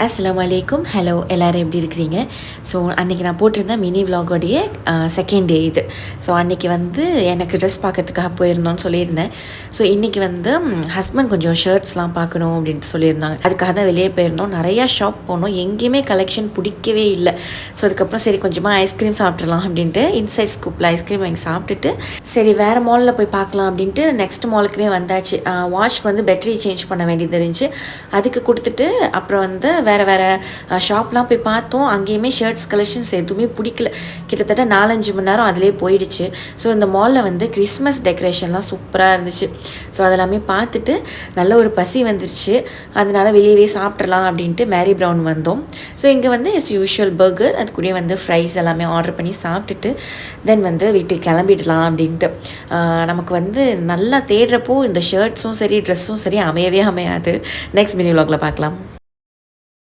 அஸ்ஸலாமு அலைக்கும். ஹலோ, எல்லோரும் எப்படி இருக்கிறீங்க? ஸோ அன்றைக்கி நான் போட்டிருந்தேன் மினி விலாகோடைய செகண்ட் டே இது. ஸோ அன்றைக்கி வந்து எனக்கு ட்ரெஸ் பார்க்கறதுக்காக போயிருந்தோன்னு சொல்லியிருந்தேன். ஸோ இன்றைக்கி வந்து ஹஸ்பண்ட் கொஞ்சம் ஷர்ட்ஸ்லாம் பார்க்கணும் அப்படின்ட்டு சொல்லியிருந்தாங்க. அதுக்காக தான் வெளியே போயிருந்தோம். நிறையா ஷாப் போனோம், எங்கேயுமே கலெக்ஷன் பிடிக்கவே இல்லை. ஸோ அதுக்கப்புறம் சரி கொஞ்சமாக ஐஸ்கிரீம் சாப்பிட்றலாம் அப்படின்ட்டு இன்சைட் ஸ்கூப்பில் ஐஸ்கிரீம் வாங்கி சாப்பிட்டுட்டு சரி வேறு மாலில் போய் பார்க்கலாம் அப்படின்ட்டு நெக்ஸ்ட் மாலுக்குமே வந்தாச்சு. வாஷ்க்கு வந்து பேட்டரி சேஞ்ச் பண்ண வேண்டியது இருந்துச்சு. அதுக்கு கொடுத்துட்டு அப்புறம் வந்து வேறு ஷாப்லாம் போய் பார்த்தோம். அங்கேயுமே ஷர்ட்ஸ் கலெக்ஷன்ஸ் எதுவுமே பிடிக்கல. கிட்டத்தட்ட 4-5 மணி நேரம் அதிலே போயிடுச்சு. ஸோ இந்த மாலில் வந்து கிறிஸ்மஸ் டெக்கரேஷன்லாம் சூப்பராக இருந்துச்சு. ஸோ அதெல்லாமே பார்த்துட்டு நல்ல ஒரு பசி வந்துருச்சு. அதனால வெளியவே சாப்பிட்றலாம் அப்படின்ட்டு மேரி ப்ரவுன் வந்தோம். ஸோ இங்கே வந்து எஸ் யூஷுவல் பர்கர், அது கூட வந்து ஃப்ரைஸ் எல்லாமே ஆர்டர் பண்ணி சாப்பிட்டுட்டு தென் வந்து வீட்டுக்கு கிளம்பிடலாம் அப்படின்ட்டு. நமக்கு வந்து நல்லா தேடுறப்போ இந்த ஷர்ட்ஸும் சரி ட்ரெஸ்ஸும் சரி அமையவே அமையாது. நெக்ஸ்ட் மினி விலாகில் பார்க்கலாம்.